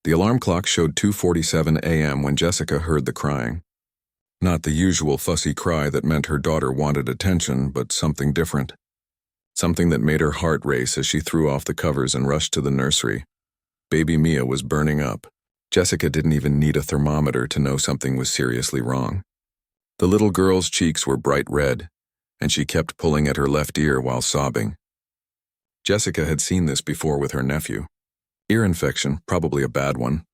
The alarm clock showed 2:47 a.m. when Jessica heard the crying. Not the usual fussy cry that meant her daughter wanted attention, but something different. Something that made her heart race as she threw off the covers and rushed to the nursery. Baby Mia was burning up. Jessica didn't even need a thermometer to know something was seriously wrong. The little girl's cheeks were bright red, and she kept pulling at her left ear while sobbing. Jessica had seen this before with her nephew. Ear infection, probably a bad one.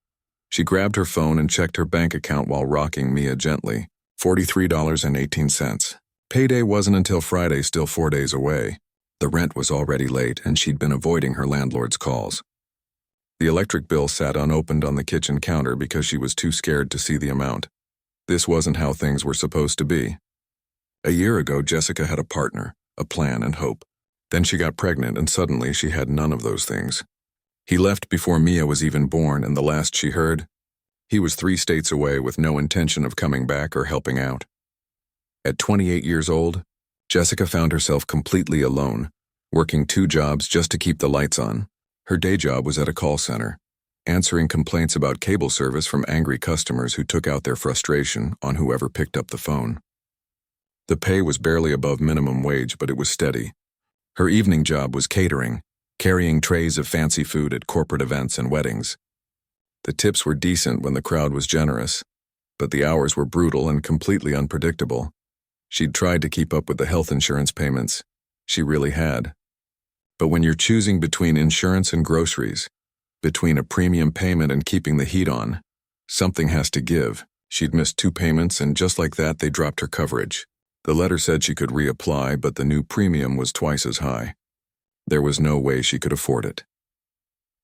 She grabbed her phone and checked her bank account while rocking Mia gently. $43.18. Payday wasn't until Friday, still 4 days away. The rent was already late, and she'd been avoiding her landlord's calls. The electric bill sat unopened on the kitchen counter because she was too scared to see the amount. This wasn't how things were supposed to be. A year ago, Jessica had a partner, a plan, and hope. Then she got pregnant, and suddenly she had none of those things. He left before Mia was even born, and the last she heard, he was 3 states away with no intention of coming back or helping out. At 28 years old, Jessica found herself completely alone, working 2 jobs just to keep the lights on. Her day job was at a call center, answering complaints about cable service from angry customers who took out their frustration on whoever picked up the phone. The pay was barely above minimum wage, but it was steady. Her evening job was catering, carrying trays of fancy food at corporate events and weddings. The tips were decent when the crowd was generous, but the hours were brutal and completely unpredictable. She'd tried to keep up with the health insurance payments. She really had. But when you're choosing between insurance and groceries, between a premium payment and keeping the heat on, something has to give. She'd missed 2 payments, and just like that, they dropped her coverage. The letter said she could reapply, but the new premium was twice as high. There was no way she could afford it.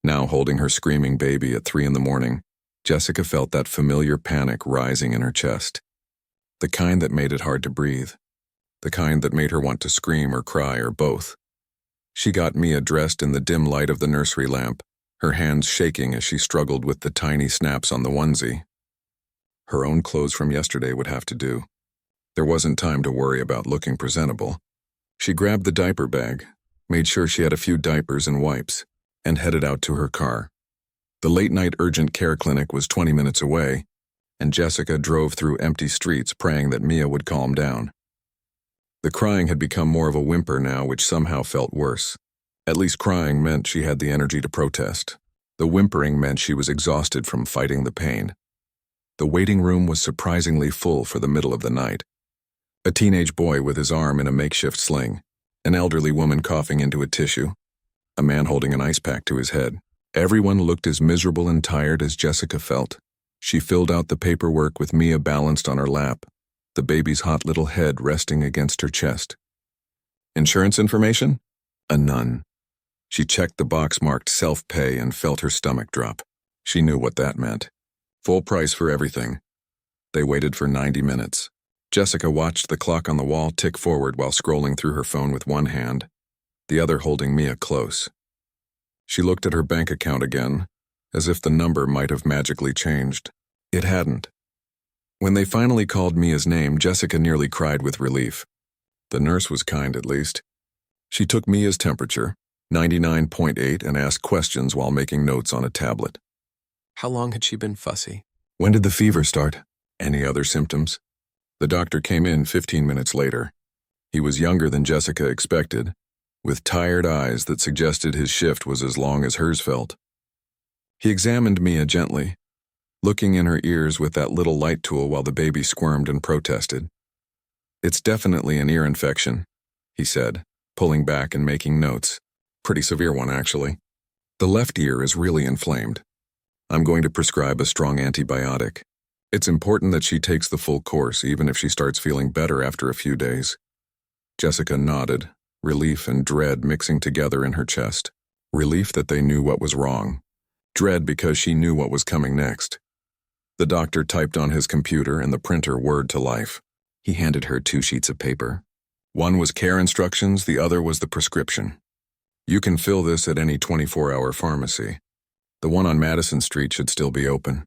Now, holding her screaming baby at 3 a.m, Jessica felt that familiar panic rising in her chest. The kind that made it hard to breathe. The kind that made her want to scream or cry or both. She got Mia dressed in the dim light of the nursery lamp, her hands shaking as she struggled with the tiny snaps on the onesie. Her own clothes from yesterday would have to do. There wasn't time to worry about looking presentable. She grabbed the diaper bag, made sure she had a few diapers and wipes, and headed out to her car. The late-night urgent care clinic was 20 minutes away, and Jessica drove through empty streets praying that Mia would calm down. The crying had become more of a whimper now, which somehow felt worse. At least crying meant she had the energy to protest. The whimpering meant she was exhausted from fighting the pain. The waiting room was surprisingly full for the middle of the night. A teenage boy with his arm in a makeshift sling, an elderly woman coughing into a tissue, a man holding an ice pack to his head. Everyone looked as miserable and tired as Jessica felt. She filled out the paperwork with Mia balanced on her lap, the baby's hot little head resting against her chest. Insurance information? A none. She checked the box marked self-pay and felt her stomach drop. She knew what that meant. Full price for everything. They waited for 90 minutes. Jessica watched the clock on the wall tick forward while scrolling through her phone with one hand, the other holding Mia close. She looked at her bank account again, as if the number might have magically changed. It hadn't. When they finally called Mia's name, Jessica nearly cried with relief. The nurse was kind, at least. She took Mia's temperature, 99.8, and asked questions while making notes on a tablet. How long had she been fussy? When did the fever start? Any other symptoms? The doctor came in 15 minutes later. He was younger than Jessica expected, with tired eyes that suggested his shift was as long as hers felt. He examined Mia gently, looking in her ears with that little light tool while the baby squirmed and protested. "It's definitely an ear infection," he said, pulling back and making notes. Pretty severe one, actually. "The left ear is really inflamed. I'm going to prescribe a strong antibiotic. It's important that she takes the full course, even if she starts feeling better after a few days." Jessica nodded, relief and dread mixing together in her chest. Relief that they knew what was wrong. Dread because she knew what was coming next. The doctor typed on his computer and the printer whirred to life. He handed her 2 sheets of paper. One was care instructions, the other was the prescription. "You can fill this at any 24-hour pharmacy. The one on Madison Street should still be open.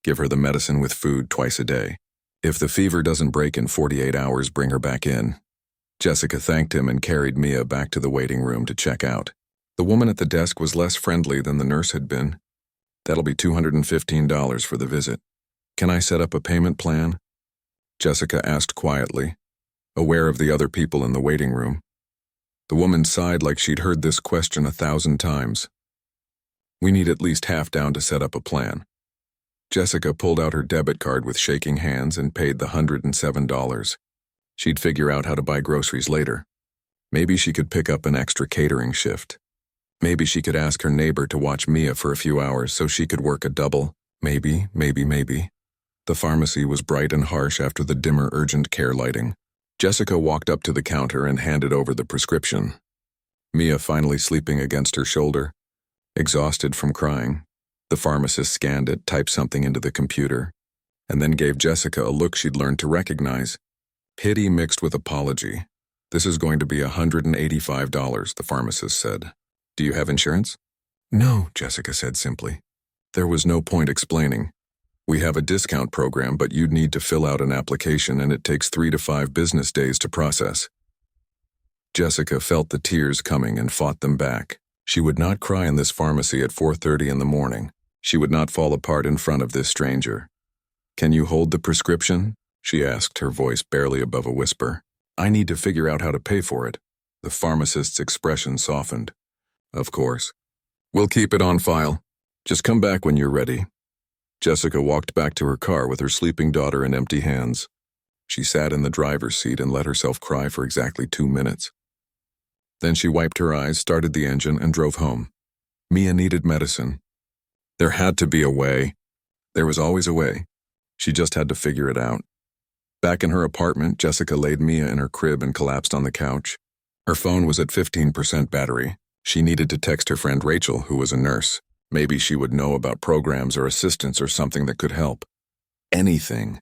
Give her the medicine with food twice a day. If the fever doesn't break in 48 hours, bring her back in." Jessica thanked him and carried Mia back to the waiting room to check out. The woman at the desk was less friendly than the nurse had been. That'll be $215 for the visit. Can I set up a payment plan? Jessica asked quietly, aware of the other people in the waiting room. The woman sighed like she'd heard this question 1,000 times. We need at least half down to set up a plan. Jessica pulled out her debit card with shaking hands and paid the $107. She'd figure out how to buy groceries later. Maybe she could pick up an extra catering shift. Maybe she could ask her neighbor to watch Mia for a few hours so she could work a double. Maybe. The pharmacy was bright and harsh after the dimmer urgent care lighting. Jessica walked up to the counter and handed over the prescription. Mia finally sleeping against her shoulder, exhausted from crying. The pharmacist scanned it, typed something into the computer, and then gave Jessica a look she'd learned to recognize. Pity mixed with apology. This is going to be $185, the pharmacist said. Do you have insurance? No, Jessica said simply. There was no point explaining. We have a discount program, but you'd need to fill out an application and it takes 3 to 5 business days to process. Jessica felt the tears coming and fought them back. She would not cry in this pharmacy at 4:30 in the morning. She would not fall apart in front of this stranger. Can you hold the prescription? She asked, her voice barely above a whisper. I need to figure out how to pay for it. The pharmacist's expression softened. Of course. We'll keep it on file. Just come back when you're ready. Jessica walked back to her car with her sleeping daughter in empty hands. She sat in the driver's seat and let herself cry for exactly 2 minutes. Then she wiped her eyes, started the engine, and drove home. Mia needed medicine. There had to be a way. There was always a way. She just had to figure it out. Back in her apartment, Jessica laid Mia in her crib and collapsed on the couch. Her phone was at 15% battery. She needed to text her friend Rachel, who was a nurse. Maybe she would know about programs or assistance or something that could help. Anything.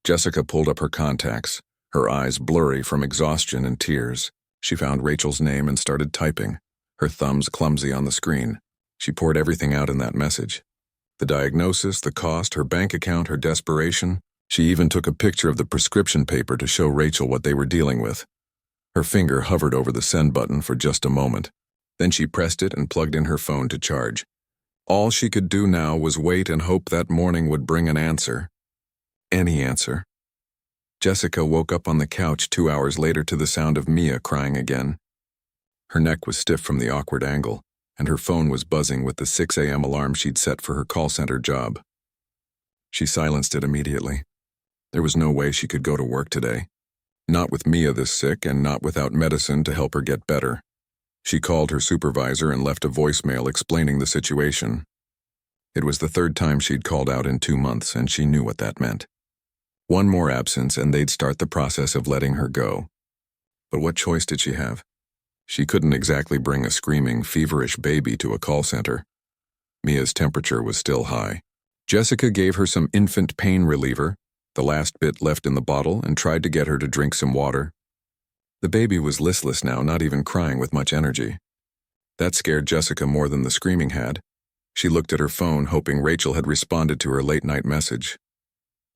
Jessica pulled up her contacts, her eyes blurry from exhaustion and tears. She found Rachel's name and started typing, her thumbs clumsy on the screen. She poured everything out in that message. The diagnosis, the cost, her bank account, her desperation. She even took a picture of the prescription paper to show Rachel what they were dealing with. Her finger hovered over the send button for just a moment. Then she pressed it and plugged in her phone to charge. All she could do now was wait and hope that morning would bring an answer. Any answer. Jessica woke up on the couch 2 hours later to the sound of Mia crying again. Her neck was stiff from the awkward angle, and her phone was buzzing with the 6 a.m. alarm she'd set for her call center job. She silenced it immediately. There was no way she could go to work today. Not with Mia this sick and not without medicine to help her get better. She called her supervisor and left a voicemail explaining the situation. It was the 3rd time she'd called out in 2 months, and she knew what that meant. One more absence and they'd start the process of letting her go. But what choice did she have? She couldn't exactly bring a screaming, feverish baby to a call center. Mia's temperature was still high. Jessica gave her some infant pain reliever, the last bit left in the bottle, and tried to get her to drink some water. The baby was listless now, not even crying with much energy. That scared Jessica more than the screaming had. She looked at her phone, hoping Rachel had responded to her late-night message.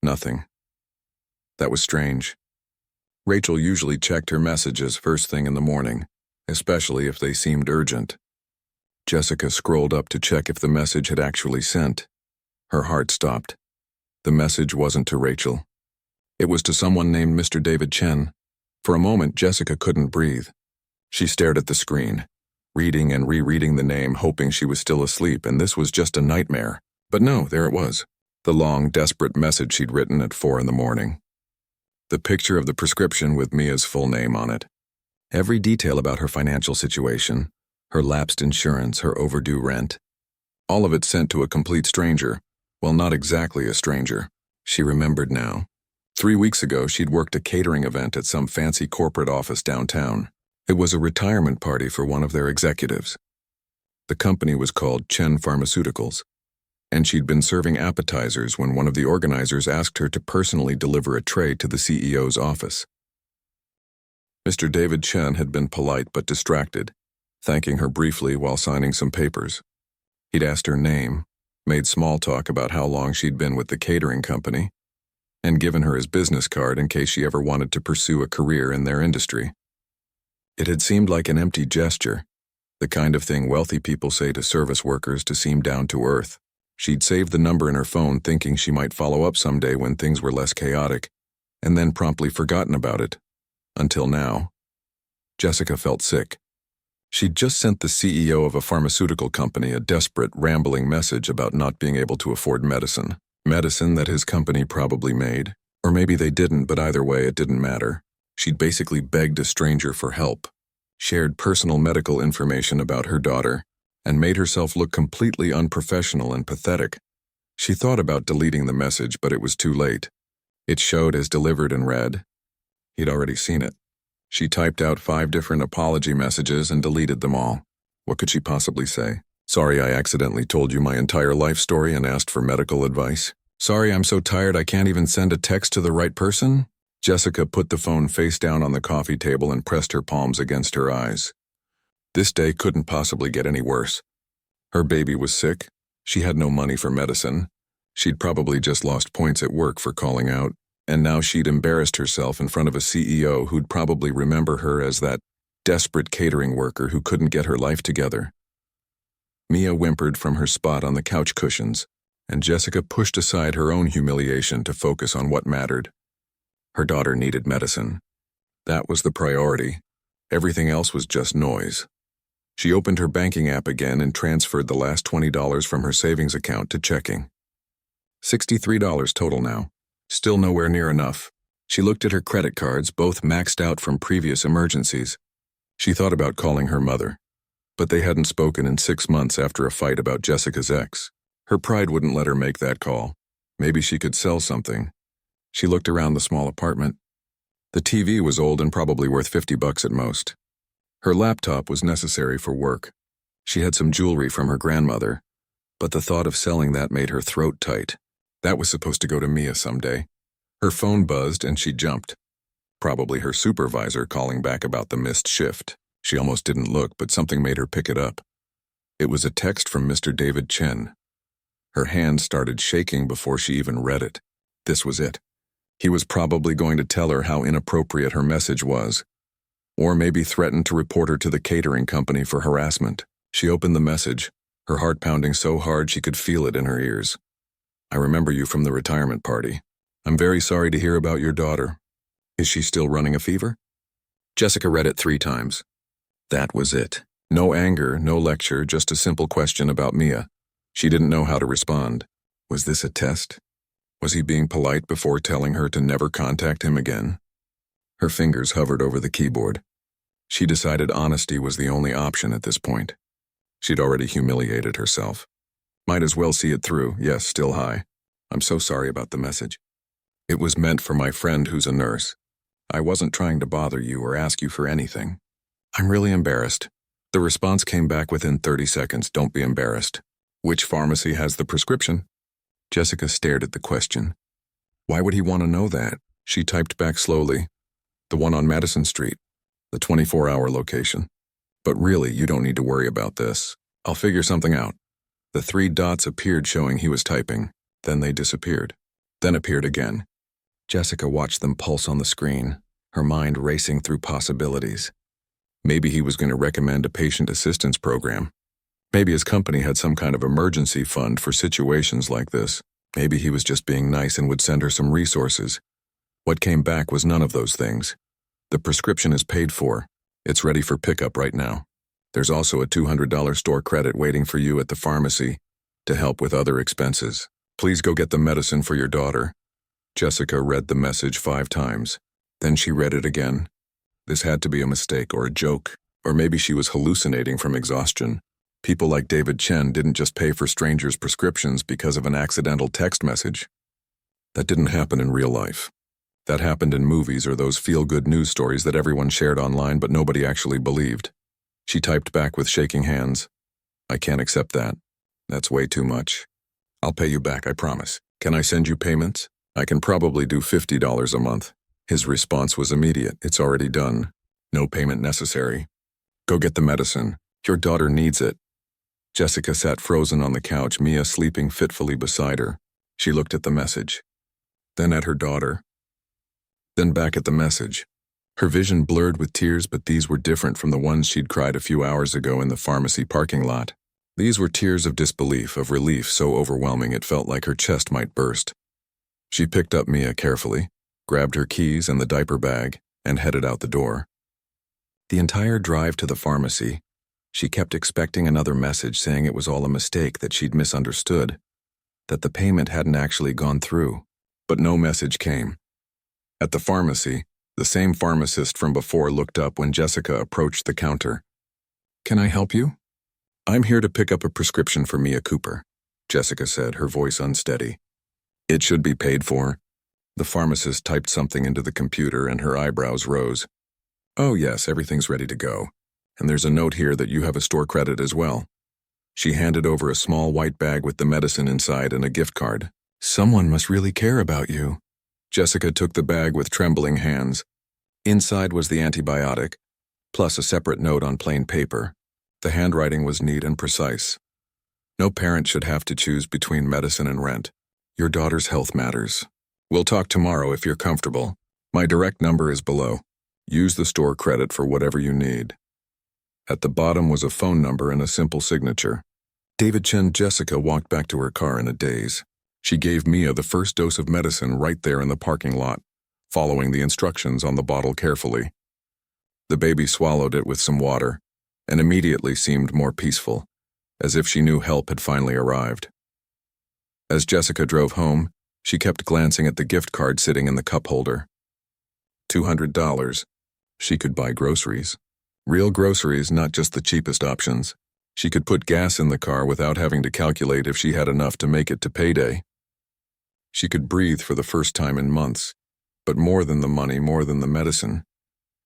Nothing. That was strange. Rachel usually checked her messages first thing in the morning, especially if they seemed urgent. Jessica scrolled up to check if the message had actually sent. Her heart stopped. The message wasn't to Rachel. It was to someone named Mr. David Chen. For a moment, Jessica couldn't breathe. She stared at the screen, reading and rereading the name, hoping she was still asleep, and this was just a nightmare. But no, there it was. The long, desperate message she'd written at 4 in the morning. The picture of the prescription with Mia's full name on it. Every detail about her financial situation, her lapsed insurance, her overdue rent. All of it sent to a complete stranger. Well, not exactly a stranger. She remembered now. 3 weeks ago, she'd worked a catering event at some fancy corporate office downtown. It was a retirement party for one of their executives. The company was called Chen Pharmaceuticals, and she'd been serving appetizers when one of the organizers asked her to personally deliver a tray to the CEO's office. Mr. David Chen had been polite but distracted, thanking her briefly while signing some papers. He'd asked her name, made small talk about how long she'd been with the catering company, and given her his business card in case she ever wanted to pursue a career in their industry. It had seemed like an empty gesture, The kind of thing wealthy people say to service workers to seem down to earth. She'd saved the number in her phone thinking she might follow up someday when things were less chaotic, and then promptly forgotten about it. Until now. Jessica felt sick. She'd just sent the CEO of a pharmaceutical company a desperate, rambling message about not being able to afford medicine. Medicine that his company probably made. Or maybe they didn't, but either way, it didn't matter. She'd basically begged a stranger for help, shared personal medical information about her daughter, and made herself look completely unprofessional and pathetic. She thought about deleting the message, but it was too late. It showed as delivered and read. He'd already seen it. She typed out 5 different apology messages and deleted them all. What could she possibly say? Sorry, I accidentally told you my entire life story and asked for medical advice. Sorry, I'm so tired I can't even send a text to the right person. Jessica put the phone face down on the coffee table and pressed her palms against her eyes. This day couldn't possibly get any worse. Her baby was sick. She had no money for medicine. She'd probably just lost points at work for calling out. And now she'd embarrassed herself in front of a CEO who'd probably remember her as that desperate catering worker who couldn't get her life together. Mia whimpered from her spot on the couch cushions, and Jessica pushed aside her own humiliation to focus on what mattered. Her daughter needed medicine. That was the priority. Everything else was just noise. She opened her banking app again and transferred the last $20 from her savings account to checking. $63 total now. Still nowhere near enough. She looked at her credit cards, both maxed out from previous emergencies. She thought about calling her mother, but they hadn't spoken in 6 months after a fight about Jessica's ex. Her pride wouldn't let her make that call. Maybe she could sell something. She looked around the small apartment. The TV was old and probably worth $50 at most. Her laptop was necessary for work. She had some jewelry from her grandmother, but the thought of selling that made her throat tight. That was supposed to go to Mia someday. Her phone buzzed and she jumped. Probably her supervisor calling back about the missed shift. She almost didn't look, but something made her pick it up. It was a text from Mr. David Chen. Her hand started shaking before she even read it. This was it. He was probably going to tell her how inappropriate her message was. Or maybe threaten to report her to the catering company for harassment. She opened the message, her heart pounding so hard she could feel it in her ears. I remember you from the retirement party. I'm very sorry to hear about your daughter. Is she still running a fever? Jessica read it 3 times. That was it. No anger, no lecture, just a simple question about Mia. She didn't know how to respond. Was this a test? Was he being polite before telling her to never contact him again? Her fingers hovered over the keyboard. She decided honesty was the only option at this point. She'd already humiliated herself. Might as well see it through. Yes, still high. I'm so sorry about the message. It was meant for my friend who's a nurse. I wasn't trying to bother you or ask you for anything. I'm really embarrassed. The response came back within 30 seconds. Don't be embarrassed. Which pharmacy has the prescription? Jessica stared at the question. Why would he want to know that? She typed back slowly. The one on Madison Street. The 24-hour location. But really, you don't need to worry about this. I'll figure something out. The 3 dots appeared showing he was typing. Then they disappeared. Then appeared again. Jessica watched them pulse on the screen, her mind racing through possibilities. Maybe he was going to recommend a patient assistance program. Maybe his company had some kind of emergency fund for situations like this. Maybe he was just being nice and would send her some resources. What came back was none of those things. The prescription is paid for. It's ready for pickup right now. There's also a $200 store credit waiting for you at the pharmacy to help with other expenses. Please go get the medicine for your daughter. Jessica read the message 5 times. Then she read it again. This had to be a mistake or a joke, or maybe she was hallucinating from exhaustion. People like David Chen didn't just pay for strangers' prescriptions because of an accidental text message. That didn't happen in real life. That happened in movies or those feel-good news stories that everyone shared online but nobody actually believed. She typed back with shaking hands. I can't accept that. That's way too much. I'll pay you back, I promise. Can I send you payments? I can probably do $50 a month. His response was immediate. It's already done. No payment necessary. Go get the medicine. Your daughter needs it. Jessica sat frozen on the couch, Mia sleeping fitfully beside her. She looked at the message. Then at her daughter. Then back at the message. Her vision blurred with tears, but these were different from the ones she'd cried a few hours ago in the pharmacy parking lot. These were tears of disbelief, of relief so overwhelming it felt like her chest might burst. She picked up Mia carefully, grabbed her keys and the diaper bag, and headed out the door. The entire drive to the pharmacy, she kept expecting another message saying it was all a mistake, that she'd misunderstood, that the payment hadn't actually gone through. But no message came. At the pharmacy, the same pharmacist from before looked up when Jessica approached the counter. "Can I help you?" "I'm here to pick up a prescription for Mia Cooper," Jessica said, her voice unsteady. "It should be paid for." The pharmacist typed something into the computer and her eyebrows rose. "Oh yes, everything's ready to go. And there's a note here that you have a store credit as well." She handed over a small white bag with the medicine inside and a gift card. "Someone must really care about you." Jessica took the bag with trembling hands. Inside was the antibiotic, plus a separate note on plain paper. The handwriting was neat and precise. "No parent should have to choose between medicine and rent. Your daughter's health matters. We'll talk tomorrow if you're comfortable. My direct number is below. Use the store credit for whatever you need." At the bottom was a phone number and a simple signature. David Chen. Jessica walked back to her car in a daze. She gave Mia the first dose of medicine right there in the parking lot, following the instructions on the bottle carefully. The baby swallowed it with some water, and immediately seemed more peaceful, as if she knew help had finally arrived. As Jessica drove home, she kept glancing at the gift card sitting in the cup holder. $200. She could buy groceries. Real groceries, not just the cheapest options. She could put gas in the car without having to calculate if she had enough to make it to payday. She could breathe for the first time in months, but more than the money, more than the medicine.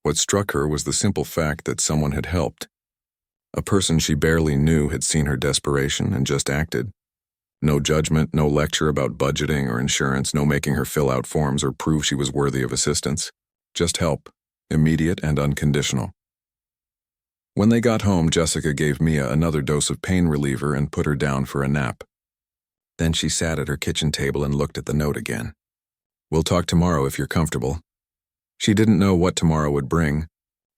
What struck her was the simple fact that someone had helped. A person she barely knew had seen her desperation and just acted. No judgment, no lecture about budgeting or insurance, no making her fill out forms or prove she was worthy of assistance. Just help, immediate and unconditional. When they got home, Jessica gave Mia another dose of pain reliever and put her down for a nap. Then she sat at her kitchen table and looked at the note again. "We'll talk tomorrow if you're comfortable." She didn't know what tomorrow would bring,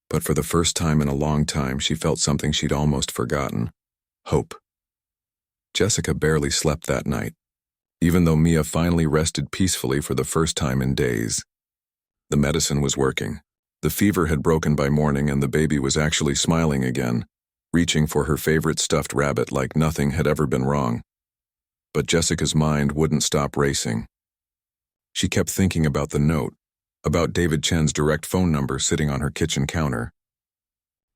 but for the first time in a long time, she felt something she'd almost forgotten: hope. Jessica barely slept that night, even though Mia finally rested peacefully for the first time in days. The medicine was working. The fever had broken by morning and the baby was actually smiling again, reaching for her favorite stuffed rabbit like nothing had ever been wrong. But Jessica's mind wouldn't stop racing. She kept thinking about the note, about David Chen's direct phone number sitting on her kitchen counter.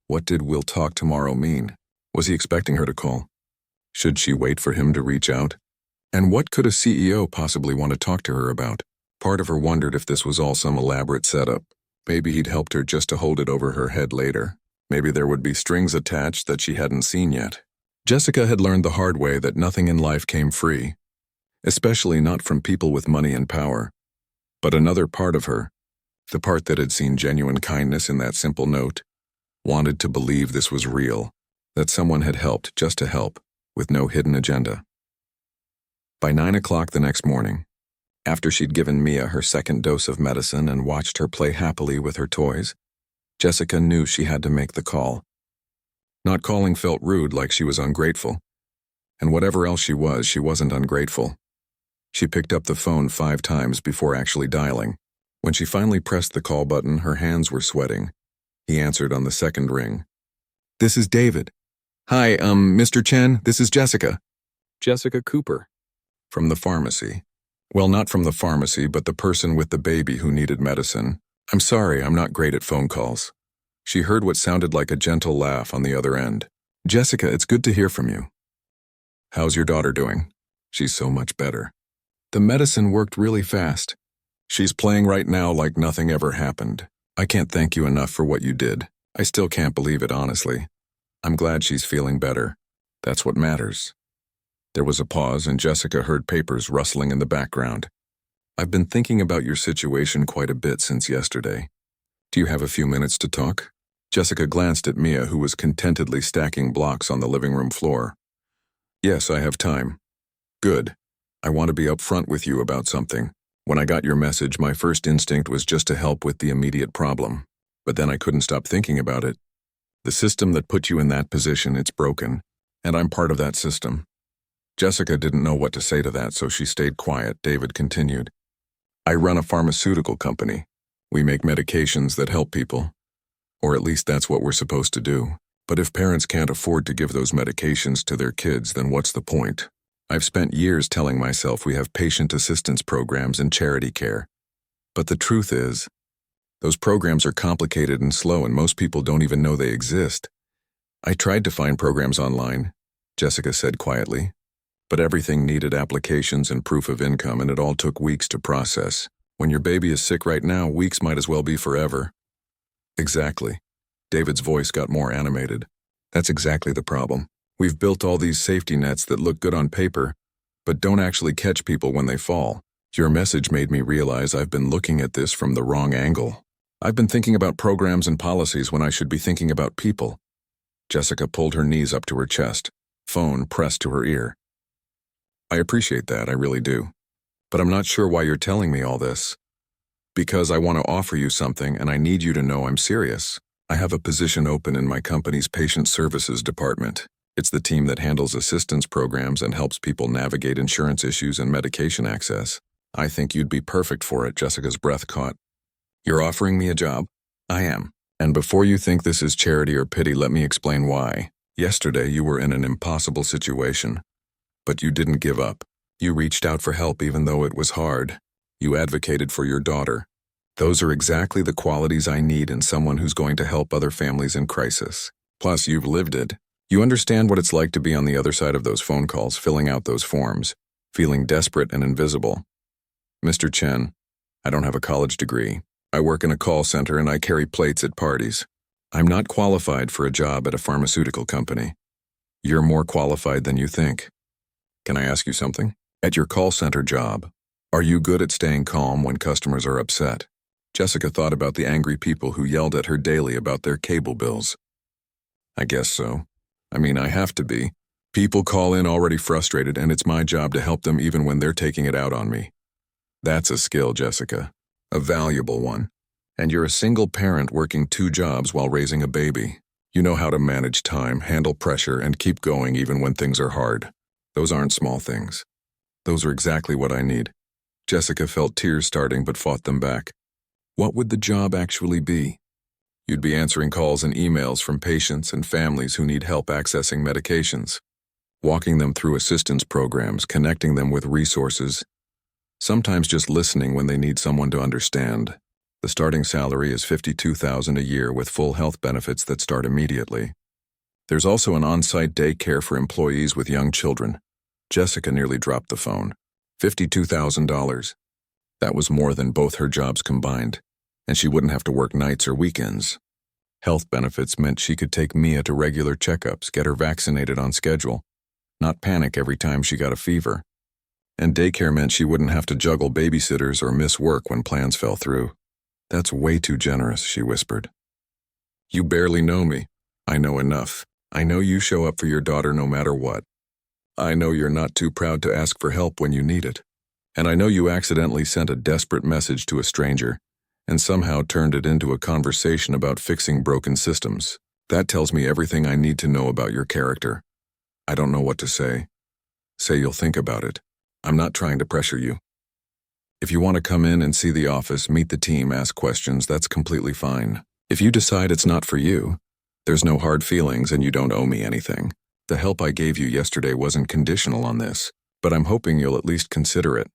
What did "we'll talk tomorrow" mean? Was he expecting her to call? Should she wait for him to reach out? And what could a CEO possibly want to talk to her about? Part of her wondered if this was all some elaborate setup. Maybe he'd helped her just to hold it over her head later. Maybe there would be strings attached that she hadn't seen yet. Jessica had learned the hard way that nothing in life came free, especially not from people with money and power. But another part of her, the part that had seen genuine kindness in that simple note, wanted to believe this was real, that someone had helped just to help, with no hidden agenda. By 9 o'clock the next morning, after she'd given Mia her second dose of medicine and watched her play happily with her toys, Jessica knew she had to make the call. Not calling felt rude, like she was ungrateful. And whatever else she wasn't ungrateful. She picked up the phone 5 times before actually dialing. When she finally pressed the call button, her hands were sweating. He answered on the second ring. "This is David." "Hi, Mr. Chen, this is Jessica." Jessica Cooper. From the pharmacy. Well, not from the pharmacy, but the person with the baby who needed medicine. "I'm sorry, I'm not great at phone calls." She heard what sounded like a gentle laugh on the other end. "Jessica, it's good to hear from you." "How's your daughter doing?" "She's so much better. The medicine worked really fast. She's playing right now like nothing ever happened. I can't thank you enough for what you did. I still can't believe it, honestly. I'm glad she's feeling better. That's what matters." There was a pause and Jessica heard papers rustling in the background. "I've been thinking about your situation quite a bit since yesterday. Do you have a few minutes to talk?" Jessica glanced at Mia, who was contentedly stacking blocks on the living room floor. "Yes, I have time." "Good. I want to be upfront with you about something. When I got your message, my first instinct was just to help with the immediate problem. But then I couldn't stop thinking about it. The system that put you in that position, it's broken, and I'm part of that system. Jessica didn't know what to say to that, so she stayed quiet. David continued. I run a pharmaceutical company. We make medications that help people. Or at least that's what we're supposed to do. But if parents can't afford to give those medications to their kids, then what's the point? I've spent years telling myself we have patient assistance programs and charity care. But the truth is, those programs are complicated and slow, and most people don't even know they exist. I tried to find programs online, Jessica said quietly. But everything needed applications and proof of income, and it all took weeks to process. When your baby is sick right now, weeks might as well be forever. Exactly. David's voice got more animated. That's exactly the problem. We've built all these safety nets that look good on paper, but don't actually catch people when they fall. Your message made me realize I've been looking at this from the wrong angle. I've been thinking about programs and policies when I should be thinking about people. Jessica pulled her knees up to her chest, phone pressed to her ear. I appreciate that, I really do. But I'm not sure why you're telling me all this. Because I want to offer you something, and I need you to know I'm serious. I have a position open in my company's patient services department. It's the team that handles assistance programs and helps people navigate insurance issues and medication access. I think you'd be perfect for it. Jessica's breath caught. You're offering me a job? I am. And before you think this is charity or pity, let me explain why. Yesterday you were in an impossible situation. But you didn't give up. You reached out for help even though it was hard. You advocated for your daughter. Those are exactly the qualities I need in someone who's going to help other families in crisis. Plus, you've lived it. You understand what it's like to be on the other side of those phone calls, filling out those forms, feeling desperate and invisible. Mr. Chen, I don't have a college degree. I work in a call center and I carry plates at parties. I'm not qualified for a job at a pharmaceutical company. You're more qualified than you think. Can I ask you something? At your call center job, are you good at staying calm when customers are upset? Jessica thought about the angry people who yelled at her daily about their cable bills. I guess so. I mean, I have to be. People call in already frustrated, and it's my job to help them even when they're taking it out on me. That's a skill, Jessica. A valuable one. And you're a single parent working 2 jobs while raising a baby. You know how to manage time, handle pressure, and keep going even when things are hard. Those aren't small things. Those are exactly what I need. Jessica felt tears starting but fought them back. What would the job actually be? You'd be answering calls and emails from patients and families who need help accessing medications, walking them through assistance programs, connecting them with resources, sometimes just listening when they need someone to understand. The starting salary is $52,000 a year with full health benefits that start immediately. There's also an on-site daycare for employees with young children. Jessica nearly dropped the phone. $52,000. That was more than both her jobs combined, and she wouldn't have to work nights or weekends. Health benefits meant she could take Mia to regular checkups, get her vaccinated on schedule, not panic every time she got a fever. And daycare meant she wouldn't have to juggle babysitters or miss work when plans fell through. That's way too generous, she whispered. You barely know me. I know enough. I know you show up for your daughter no matter what. I know you're not too proud to ask for help when you need it. And I know you accidentally sent a desperate message to a stranger and somehow turned it into a conversation about fixing broken systems. That tells me everything I need to know about your character. I don't know what to say. Say you'll think about it. I'm not trying to pressure you. If you want to come in and see the office, meet the team, ask questions, that's completely fine. If you decide it's not for you, there's no hard feelings and you don't owe me anything. The help I gave you yesterday wasn't conditional on this, but I'm hoping you'll at least consider it.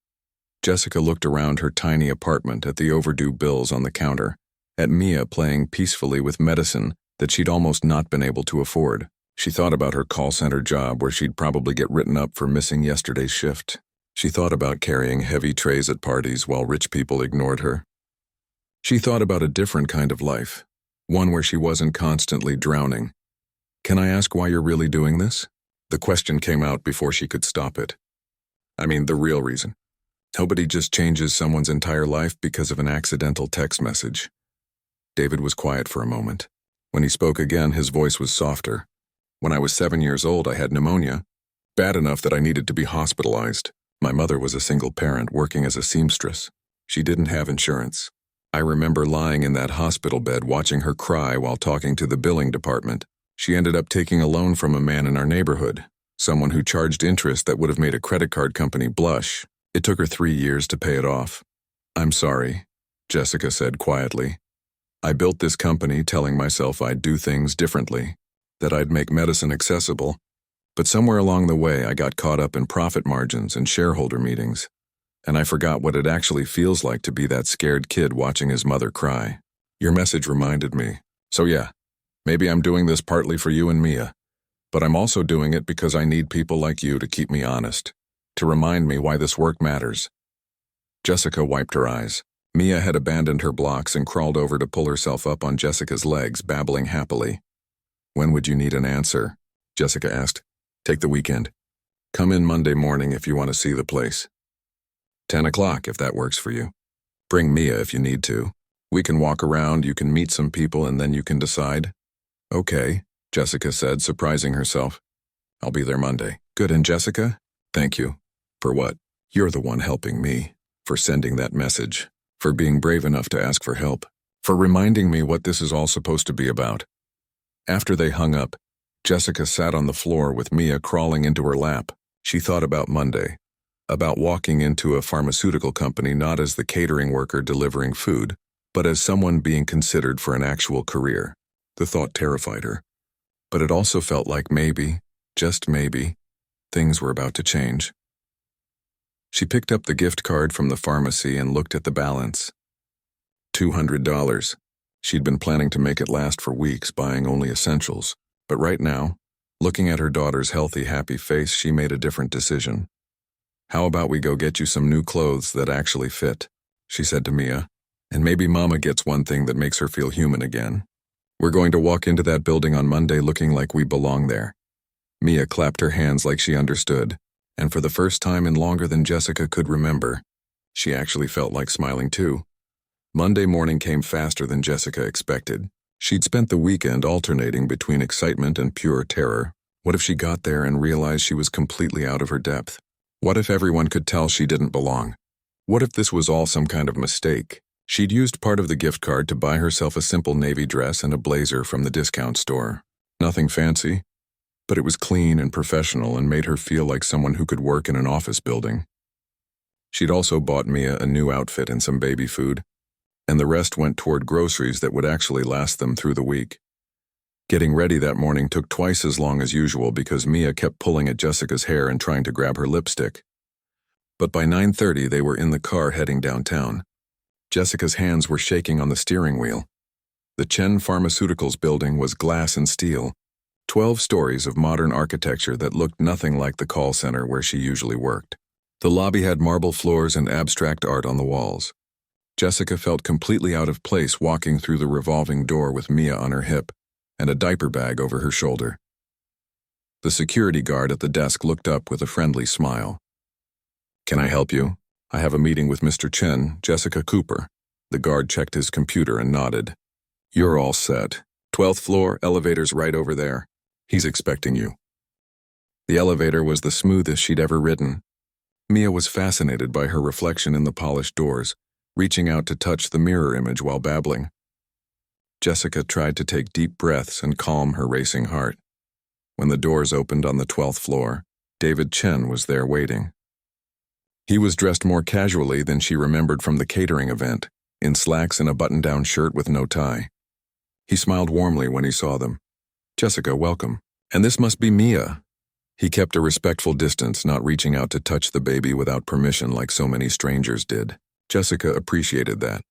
Jessica looked around her tiny apartment at the overdue bills on the counter, at Mia playing peacefully with medicine that she'd almost not been able to afford. She thought about her call center job where she'd probably get written up for missing yesterday's shift. She thought about carrying heavy trays at parties while rich people ignored her. She thought about a different kind of life, one where she wasn't constantly drowning. Can I ask why you're really doing this? The question came out before she could stop it. I mean, the real reason. Nobody just changes someone's entire life because of an accidental text message. David was quiet for a moment. When he spoke again, his voice was softer. When I was 7 years old, I had pneumonia, bad enough that I needed to be hospitalized. My mother was a single parent working as a seamstress. She didn't have insurance. I remember lying in that hospital bed watching her cry while talking to the billing department. She ended up taking a loan from a man in our neighborhood, someone who charged interest that would have made a credit card company blush. It took her 3 years to pay it off. I'm sorry, Jessica said quietly. I built this company telling myself I'd do things differently, that I'd make medicine accessible, but somewhere along the way I got caught up in profit margins and shareholder meetings, and I forgot what it actually feels like to be that scared kid watching his mother cry. Your message reminded me. So yeah, maybe I'm doing this partly for you and Mia, but I'm also doing it because I need people like you to keep me honest, to remind me why this work matters. Jessica wiped her eyes. Mia had abandoned her blocks and crawled over to pull herself up on Jessica's legs, babbling happily. When would you need an answer? Jessica asked. Take the weekend. Come in Monday morning if you want to see the place. 10 o'clock if that works for you. Bring Mia if you need to. We can walk around, you can meet some people, and then you can decide. Okay, Jessica said, surprising herself. I'll be there Monday. Good, and Jessica? Thank you. For what? You're the one helping me. For sending that message. For being brave enough to ask for help. For reminding me what this is all supposed to be about. After they hung up, Jessica sat on the floor with Mia crawling into her lap. She thought about Monday. About walking into a pharmaceutical company not as the catering worker delivering food, but as someone being considered for an actual career. The thought terrified her. But it also felt like maybe, just maybe, things were about to change. She picked up the gift card from the pharmacy and looked at the balance. $200. She'd been planning to make it last for weeks, buying only essentials. But right now, looking at her daughter's healthy, happy face, she made a different decision. How about we go get you some new clothes that actually fit, she said to Mia, and maybe Mama gets one thing that makes her feel human again. We're going to walk into that building on Monday looking like we belong there. Mia clapped her hands like she understood, and for the first time in longer than Jessica could remember, she actually felt like smiling too. Monday morning came faster than Jessica expected. She'd spent the weekend alternating between excitement and pure terror. What if she got there and realized she was completely out of her depth? What if everyone could tell she didn't belong? What if this was all some kind of mistake? She'd used part of the gift card to buy herself a simple navy dress and a blazer from the discount store. Nothing fancy, but it was clean and professional and made her feel like someone who could work in an office building. She'd also bought Mia a new outfit and some baby food, and the rest went toward groceries that would actually last them through the week. Getting ready that morning took twice as long as usual because Mia kept pulling at Jessica's hair and trying to grab her lipstick. But by 9:30 they were in the car heading downtown. Jessica's hands were shaking on the steering wheel. The Chen Pharmaceuticals building was glass and steel, 12 stories of modern architecture that looked nothing like the call center where she usually worked. The lobby had marble floors and abstract art on the walls. Jessica felt completely out of place walking through the revolving door with Mia on her hip and a diaper bag over her shoulder. The security guard at the desk looked up with a friendly smile. Can I help you? I have a meeting with Mr. Chen, Jessica Cooper. The guard checked his computer and nodded. You're all set. 12th floor, elevator's right over there. He's expecting you. The elevator was the smoothest she'd ever ridden. Mia was fascinated by her reflection in the polished doors, reaching out to touch the mirror image while babbling. Jessica tried to take deep breaths and calm her racing heart. When the doors opened on the 12th floor, David Chen was there waiting. He was dressed more casually than she remembered from the catering event, in slacks and a button-down shirt with no tie. He smiled warmly when he saw them. Jessica, welcome. And this must be Mia. He kept a respectful distance, not reaching out to touch the baby without permission like so many strangers did. Jessica appreciated that.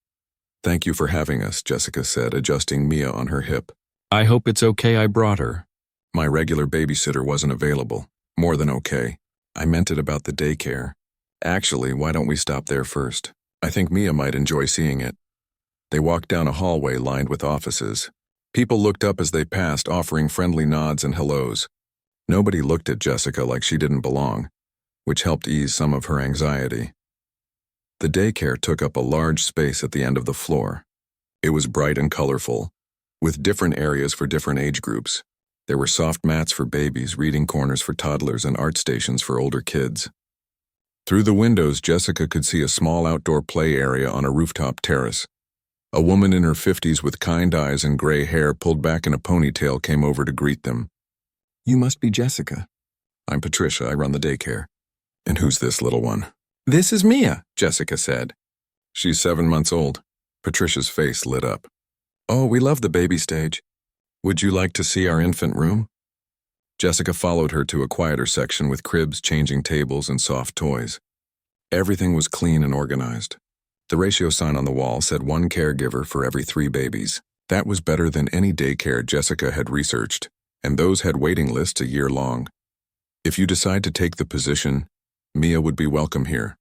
Thank you for having us, Jessica said, adjusting Mia on her hip. I hope it's okay I brought her. My regular babysitter wasn't available. More than okay. I meant it about the daycare. Actually, why don't we stop there first? I think Mia might enjoy seeing it. They walked down a hallway lined with offices. People looked up as they passed, offering friendly nods and hellos. Nobody looked at Jessica like she didn't belong, which helped ease some of her anxiety. The daycare took up a large space at the end of the floor. It was bright and colorful, with different areas for different age groups. There were soft mats for babies, reading corners for toddlers, and art stations for older kids. Through the windows, Jessica could see a small outdoor play area on a rooftop terrace. A woman in her 50s with kind eyes and gray hair pulled back in a ponytail came over to greet them. "You must be Jessica." "I'm Patricia. I run the daycare." "And who's this little one?" "This is Mia," Jessica said. "She's 7 months old." Patricia's face lit up. "Oh, we love the baby stage. Would you like to see our infant room?" Jessica followed her to a quieter section with cribs, changing tables, and soft toys. Everything was clean and organized. The ratio sign on the wall said 1 caregiver for every 3 babies. That was better than any daycare Jessica had researched, and those had waiting lists a year long. "If you decide to take the position, Mia would be welcome here,"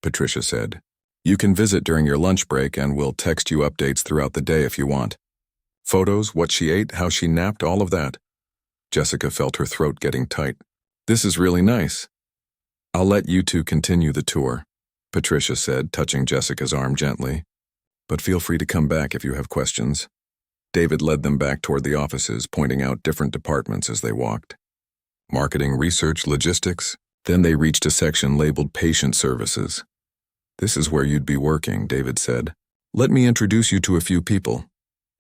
Patricia said. "You can visit during your lunch break and we'll text you updates throughout the day if you want. Photos, what she ate, how she napped, all of that." Jessica felt her throat getting tight. "This is really nice." "I'll let you two continue the tour," Patricia said, touching Jessica's arm gently. "But feel free to come back if you have questions." David led them back toward the offices, pointing out different departments as they walked. Marketing, research, logistics. Then they reached a section labeled Patient Services. "This is where you'd be working," David said. "Let me introduce you to a few people."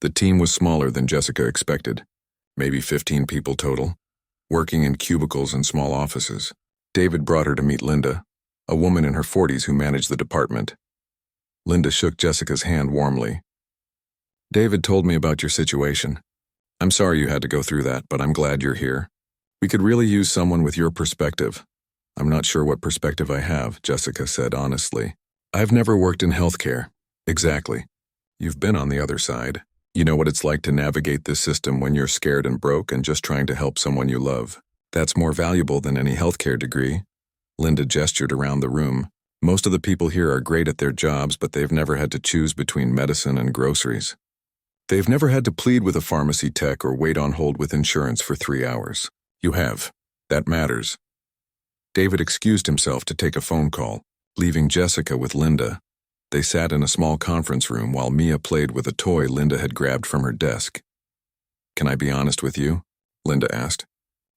The team was smaller than Jessica expected. Maybe 15 people total, working in cubicles and small offices. David brought her to meet Linda, a woman in her 40s who managed the department. Linda shook Jessica's hand warmly. "David told me about your situation. I'm sorry you had to go through that, but I'm glad you're here. We could really use someone with your perspective." "I'm not sure what perspective I have," Jessica said honestly. "I've never worked in healthcare." "Exactly. You've been on the other side. You know what it's like to navigate this system when you're scared and broke and just trying to help someone you love. That's more valuable than any healthcare degree." Linda gestured around the room. "Most of the people here are great at their jobs, but they've never had to choose between medicine and groceries. They've never had to plead with a pharmacy tech or wait on hold with insurance for 3 hours. You have. That matters." David excused himself to take a phone call, leaving Jessica with Linda. They sat in a small conference room while Mia played with a toy Linda had grabbed from her desk. "Can I be honest with you?" Linda asked.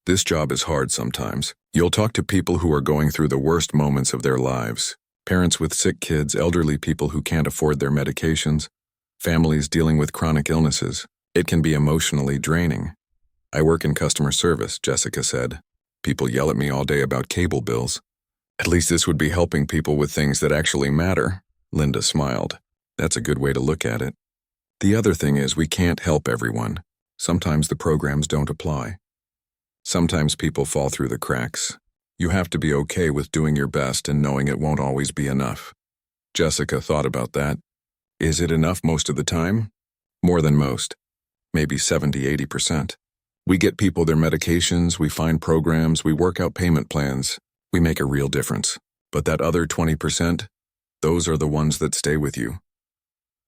"This job is hard sometimes. You'll talk to people who are going through the worst moments of their lives. Parents with sick kids, elderly people who can't afford their medications, families dealing with chronic illnesses. It can be emotionally draining." "I work in customer service," Jessica said. "People yell at me all day about cable bills. At least this would be helping people with things that actually matter." Linda smiled. "That's a good way to look at it. The other thing is we can't help everyone. Sometimes the programs don't apply. Sometimes people fall through the cracks. You have to be okay with doing your best and knowing it won't always be enough." Jessica thought about that. "Is it enough most of the time?" "More than most. Maybe 70–80%. We get people their medications, we find programs, we work out payment plans. We make a real difference. But that other 20%, those are the ones that stay with you."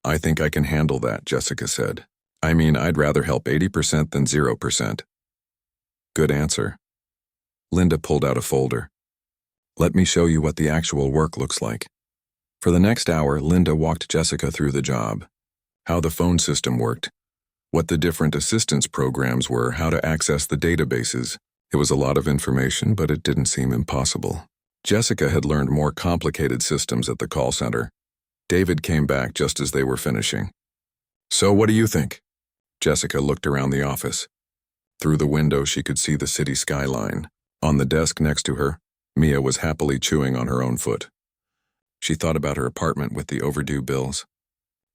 "I think I can handle that," Jessica said. "I mean, I'd rather help 80% than 0%. "Good answer." Linda pulled out a folder. "Let me show you what the actual work looks like." For the next hour, Linda walked Jessica through the job. How the phone system worked, what the different assistance programs were, how to access the databases. It was a lot of information, but it didn't seem impossible. Jessica had learned more complicated systems at the call center. David came back just as they were finishing. "So what do you think?" Jessica looked around the office. Through the window, she could see the city skyline. On the desk next to her, Mia was happily chewing on her own foot. She thought about her apartment with the overdue bills.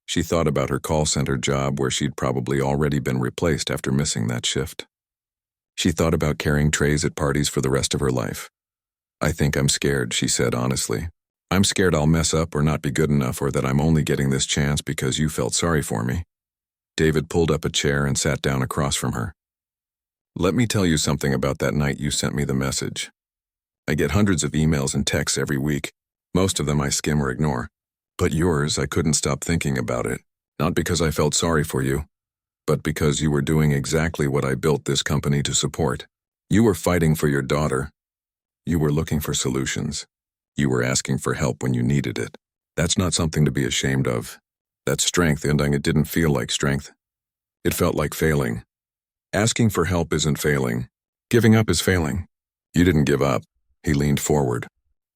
She thought about her call center job where she'd probably already been replaced after missing that shift. She thought about carrying trays at parties for the rest of her life. "I think I'm scared," she said honestly. "I'm scared I'll mess up or not be good enough, or that I'm only getting this chance because you felt sorry for me." David pulled up a chair and sat down across from her. "Let me tell you something about that night you sent me the message. I get hundreds of emails and texts every week. Most of them I skim or ignore. But yours, I couldn't stop thinking about it. Not because I felt sorry for you, but because you were doing exactly what I built this company to support. You were fighting for your daughter. You were looking for solutions. You were asking for help when you needed it. That's not something to be ashamed of. That's strength, and it didn't feel like strength. It felt like failing. Asking for help isn't failing. Giving up is failing. You didn't give up." He leaned forward.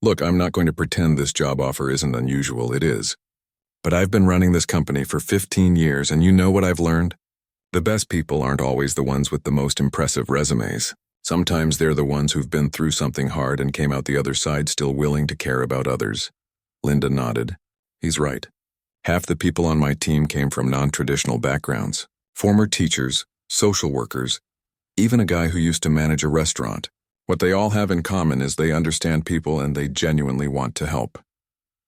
"Look, I'm not going to pretend this job offer isn't unusual. It is. But I've been running this company for 15 years, and you know what I've learned? The best people aren't always the ones with the most impressive resumes. Sometimes they're the ones who've been through something hard and came out the other side still willing to care about others. Linda nodded. He's right. Half the people on my team came from non-traditional backgrounds. Former teachers, social workers, even a guy who used to manage a restaurant. What they all have in common is they understand people and they genuinely want to help.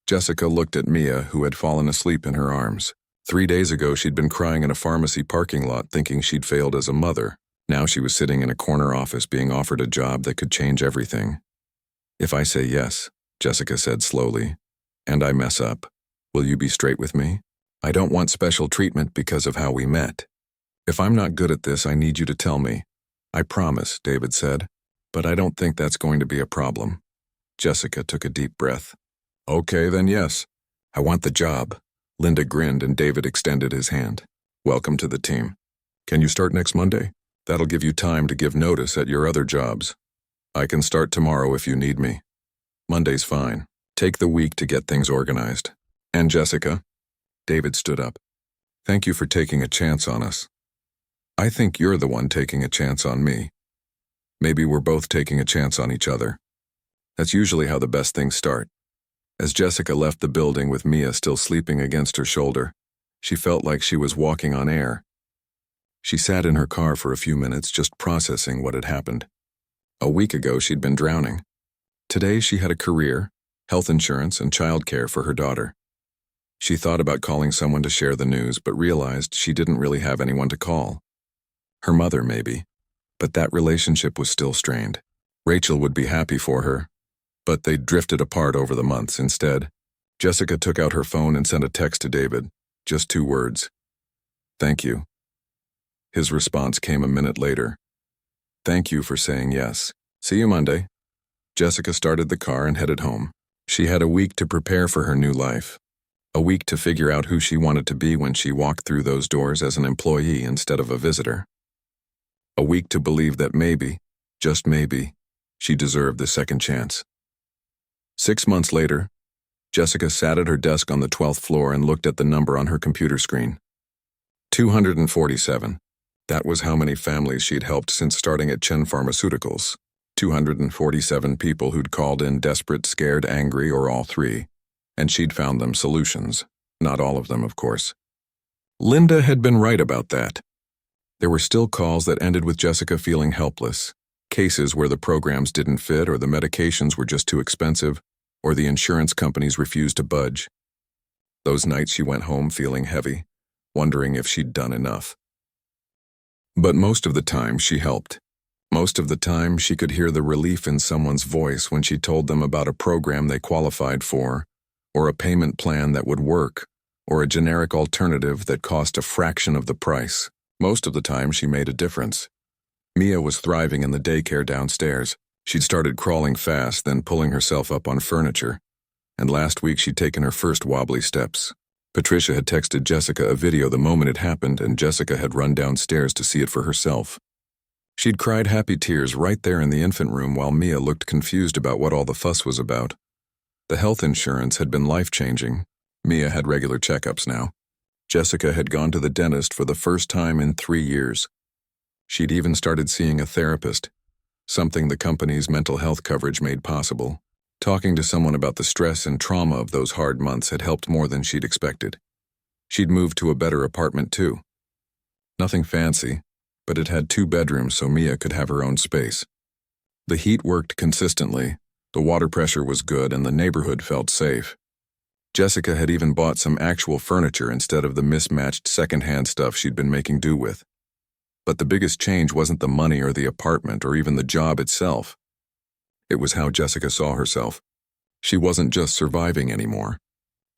Jessica looked at Mia, who had fallen asleep in her arms. 3 days ago, she'd been crying in a pharmacy parking lot thinking she'd failed as a mother. Now she was sitting in a corner office being offered a job that could change everything. If I say yes, Jessica said slowly, and I mess up, will you be straight with me? I don't want special treatment because of how we met. If I'm not good at this, I need you to tell me. I promise, David said, but I don't think that's going to be a problem. Jessica took a deep breath. Okay, then yes. I want the job. Linda grinned and David extended his hand. Welcome to the team. Can you start next Monday? That'll give you time to give notice at your other jobs. I can start tomorrow if you need me. Monday's fine. Take the week to get things organized. And Jessica? David stood up. Thank you for taking a chance on us. I think you're the one taking a chance on me. Maybe we're both taking a chance on each other. That's usually how the best things start. As Jessica left the building with Mia still sleeping against her shoulder, she felt like she was walking on air. She sat in her car for a few minutes just processing what had happened. A week ago, she'd been drowning. Today, she had a career, health insurance, and childcare for her daughter. She thought about calling someone to share the news, but realized she didn't really have anyone to call. Her mother, maybe, but that relationship was still strained. Rachel would be happy for her, but they'd drifted apart over the months instead. Jessica took out her phone and sent a text to David, just 2 words. Thank you. His response came a minute later. Thank you for saying yes. See you Monday. Jessica started the car and headed home. She had a week to prepare for her new life. A week to figure out who she wanted to be when she walked through those doors as an employee instead of a visitor. A week to believe that maybe, just maybe, she deserved the second chance. 6 months later, Jessica sat at her desk on the 12th floor and looked at the number on her computer screen. 247. That was how many families she'd helped since starting at Chen Pharmaceuticals. 247 people who'd called in desperate, scared, angry, or all three. And she'd found them solutions. Not all of them, of course. Linda had been right about that. There were still calls that ended with Jessica feeling helpless. Cases where the programs didn't fit or the medications were just too expensive, or the insurance companies refused to budge. Those nights she went home feeling heavy, wondering if she'd done enough. But most of the time she helped. Most of the time she could hear the relief in someone's voice when she told them about a program they qualified for, or a payment plan that would work, or a generic alternative that cost a fraction of the price. Most of the time she made a difference. Mia was thriving in the daycare downstairs. She'd started crawling fast, then pulling herself up on furniture. And last week she'd taken her first wobbly steps. Patricia had texted Jessica a video the moment it happened, and Jessica had run downstairs to see it for herself. She'd cried happy tears right there in the infant room while Mia looked confused about what all the fuss was about. The health insurance had been life-changing. Mia had regular checkups now. Jessica had gone to the dentist for the first time in 3 years. She'd even started seeing a therapist, something the company's mental health coverage made possible. Talking to someone about the stress and trauma of those hard months had helped more than she'd expected. She'd moved to a better apartment too. Nothing fancy, but it had 2 bedrooms so Mia could have her own space. The heat worked consistently, the water pressure was good, and the neighborhood felt safe. Jessica had even bought some actual furniture instead of the mismatched secondhand stuff she'd been making do with. But the biggest change wasn't the money or the apartment or even the job itself. It was how Jessica saw herself. She wasn't just surviving anymore.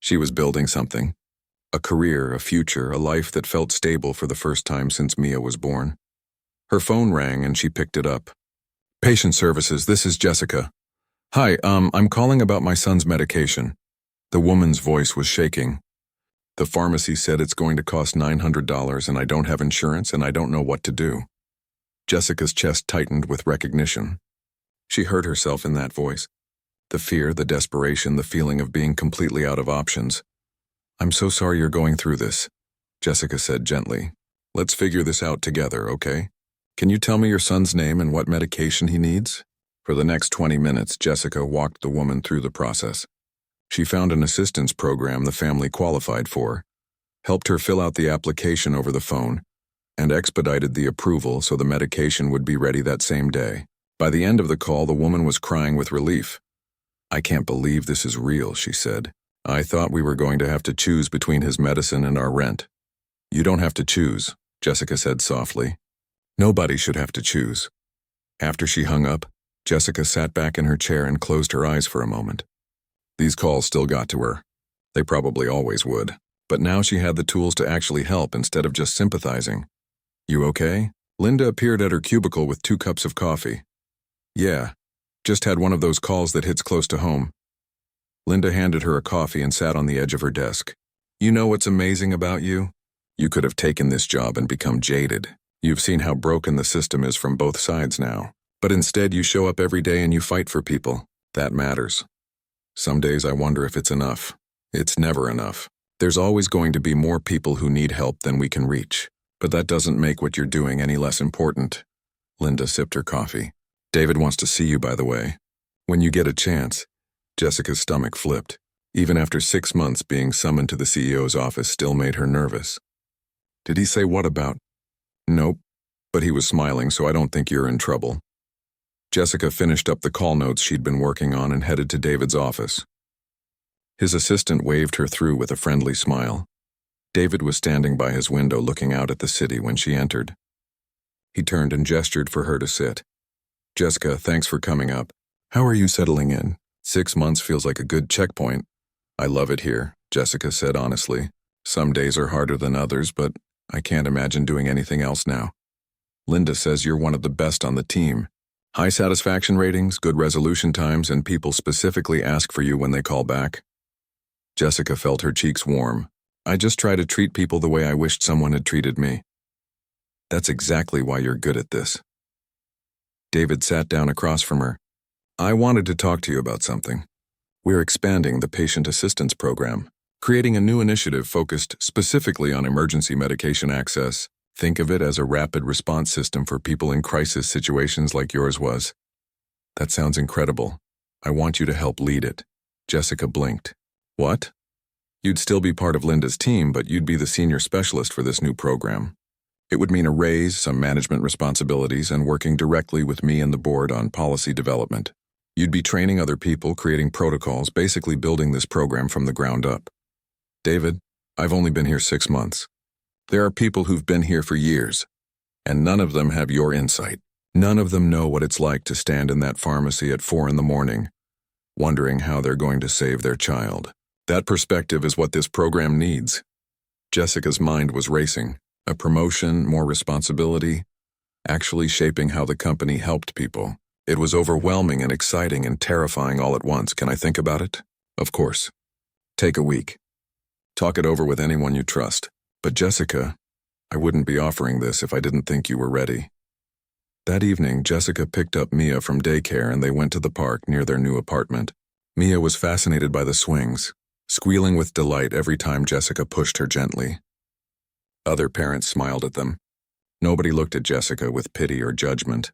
She was building something. A career, a future, a life that felt stable for the first time since Mia was born. Her phone rang and she picked it up. Patient services, this is Jessica. Hi, I'm calling about my son's medication. The woman's voice was shaking. The pharmacy said it's going to cost $900 and I don't have insurance and I don't know what to do. Jessica's chest tightened with recognition. She heard herself in that voice. The fear, the desperation, the feeling of being completely out of options. I'm so sorry you're going through this, Jessica said gently. Let's figure this out together, okay? Can you tell me your son's name and what medication he needs? For the next 20 minutes, Jessica walked the woman through the process. She found an assistance program the family qualified for, helped her fill out the application over the phone, and expedited the approval so the medication would be ready that same day. By the end of the call, the woman was crying with relief. I can't believe this is real, she said. I thought we were going to have to choose between his medicine and our rent. You don't have to choose, Jessica said softly. Nobody should have to choose. After she hung up, Jessica sat back in her chair and closed her eyes for a moment. These calls still got to her. They probably always would. But now she had the tools to actually help instead of just sympathizing. You okay? Linda appeared at her cubicle with 2 cups of coffee. Yeah, just had one of those calls that hits close to home. Linda handed her a coffee and sat on the edge of her desk. You know what's amazing about you? You could have taken this job and become jaded. You've seen how broken the system is from both sides now. But instead you show up every day and you fight for people. That matters. Some days I wonder if it's enough. It's never enough. There's always going to be more people who need help than we can reach. But that doesn't make what you're doing any less important. Linda sipped her coffee. David wants to see you, by the way. When you get a chance. Jessica's stomach flipped. Even after 6 months, being summoned to the CEO's office still made her nervous. Did he say what about? Nope. But he was smiling, so I don't think you're in trouble. Jessica finished up the call notes she'd been working on and headed to David's office. His assistant waved her through with a friendly smile. David was standing by his window looking out at the city when she entered. He turned and gestured for her to sit. Jessica, thanks for coming up. How are you settling in? 6 months feels like a good checkpoint. I love it here, Jessica said honestly. Some days are harder than others, but I can't imagine doing anything else now. Linda says you're one of the best on the team. High satisfaction ratings, good resolution times, and people specifically ask for you when they call back. Jessica felt her cheeks warm. I just try to treat people the way I wished someone had treated me. That's exactly why you're good at this. David sat down across from her. I wanted to talk to you about something. We're expanding the patient assistance program, creating a new initiative focused specifically on emergency medication access. Think of it as a rapid response system for people in crisis situations like yours was. That sounds incredible. I want you to help lead it. Jessica blinked. What? You'd still be part of Linda's team, but you'd be the senior specialist for this new program. It would mean a raise, some management responsibilities, and working directly with me and the board on policy development. You'd be training other people, creating protocols, basically building this program from the ground up. David, I've only been here 6 months. There are people who've been here for years, and none of them have your insight. None of them know what it's like to stand in that pharmacy at 4 a.m, wondering how they're going to save their child. That perspective is what this program needs. Jessica's mind was racing. A promotion, more responsibility, actually shaping how the company helped people. It was overwhelming and exciting and terrifying all at once. Can I think about it? Of course. Take a week. Talk it over with anyone you trust. But Jessica, I wouldn't be offering this if I didn't think you were ready. That evening, Jessica picked up Mia from daycare and they went to the park near their new apartment. Mia was fascinated by the swings, squealing with delight every time Jessica pushed her gently. Other parents smiled at them. Nobody looked at Jessica with pity or judgment.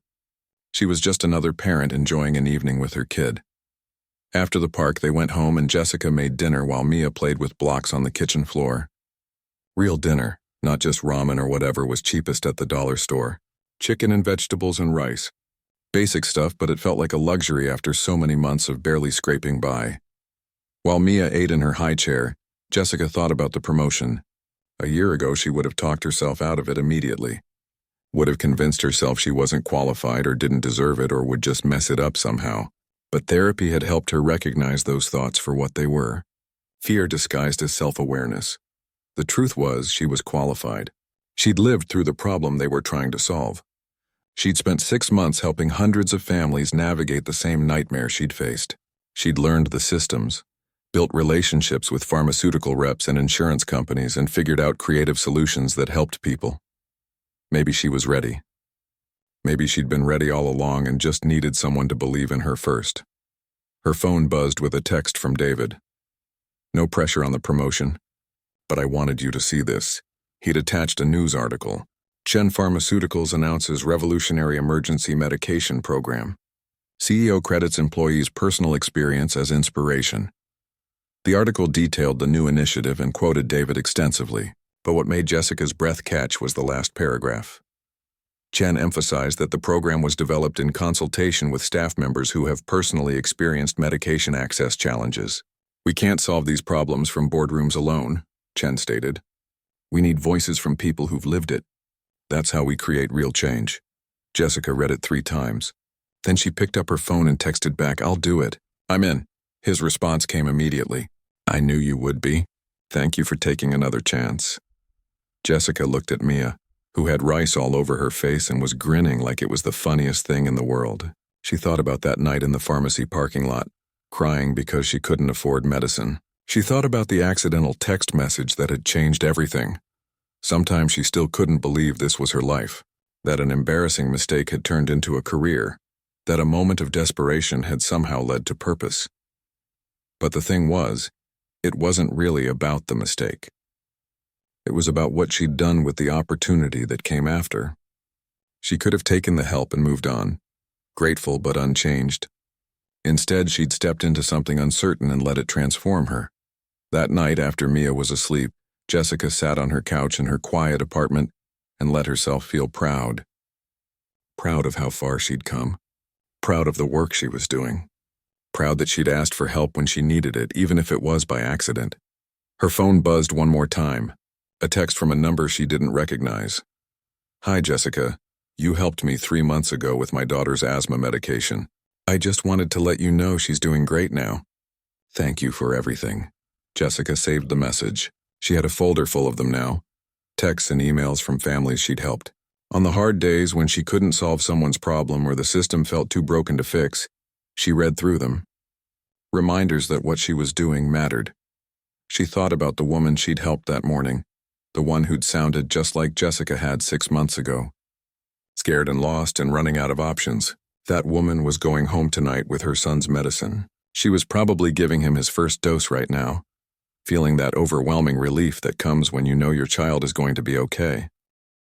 She was just another parent enjoying an evening with her kid. After the park, they went home and Jessica made dinner while Mia played with blocks on the kitchen floor. Real dinner, not just ramen or whatever was cheapest at the dollar store. Chicken and vegetables and rice. Basic stuff, but it felt like a luxury after so many months of barely scraping by. While Mia ate in her high chair, Jessica thought about the promotion. A year ago, she would have talked herself out of it immediately. Would have convinced herself she wasn't qualified or didn't deserve it or would just mess it up somehow. But therapy had helped her recognize those thoughts for what they were. Fear disguised as self-awareness. The truth was, she was qualified. She'd lived through the problem they were trying to solve. She'd spent 6 months helping hundreds of families navigate the same nightmare she'd faced. She'd learned the systems, built relationships with pharmaceutical reps and insurance companies, and figured out creative solutions that helped people. Maybe she was ready. Maybe she'd been ready all along and just needed someone to believe in her first. Her phone buzzed with a text from David. No pressure on the promotion. But I wanted you to see this. He'd attached a news article. Chen Pharmaceuticals announces revolutionary emergency medication program. CEO credits employees' personal experience as inspiration. The article detailed the new initiative and quoted David extensively, but what made Jessica's breath catch was the last paragraph. Chen emphasized that the program was developed in consultation with staff members who have personally experienced medication access challenges. We can't solve these problems from boardrooms alone, Chen stated. We need voices from people who've lived it. That's how we create real change. Jessica read it 3 times. Then she picked up her phone and texted back, "I'll do it. I'm in." His response came immediately. "I knew you would be. Thank you for taking another chance." Jessica looked at Mia, who had rice all over her face and was grinning like it was the funniest thing in the world. She thought about that night in the pharmacy parking lot, crying because she couldn't afford medicine. She thought about the accidental text message that had changed everything. Sometimes she still couldn't believe this was her life, that an embarrassing mistake had turned into a career, that a moment of desperation had somehow led to purpose. But the thing was, it wasn't really about the mistake. It was about what she'd done with the opportunity that came after. She could have taken the help and moved on, grateful but unchanged. Instead, she'd stepped into something uncertain and let it transform her. That night, after Mia was asleep, Jessica sat on her couch in her quiet apartment and let herself feel proud. Proud of how far she'd come. Proud of the work she was doing. Proud that she'd asked for help when she needed it, even if it was by accident. Her phone buzzed one more time. A text from a number she didn't recognize. "Hi, Jessica. You helped me 3 months ago with my daughter's asthma medication. I just wanted to let you know she's doing great now. Thank you for everything." Jessica saved the message. She had a folder full of them now. Texts and emails from families she'd helped. On the hard days when she couldn't solve someone's problem or the system felt too broken to fix, she read through them. Reminders that what she was doing mattered. She thought about the woman she'd helped that morning. The one who'd sounded just like Jessica had 6 months ago. Scared and lost and running out of options, that woman was going home tonight with her son's medicine. She was probably giving him his first dose right now, feeling that overwhelming relief that comes when you know your child is going to be okay.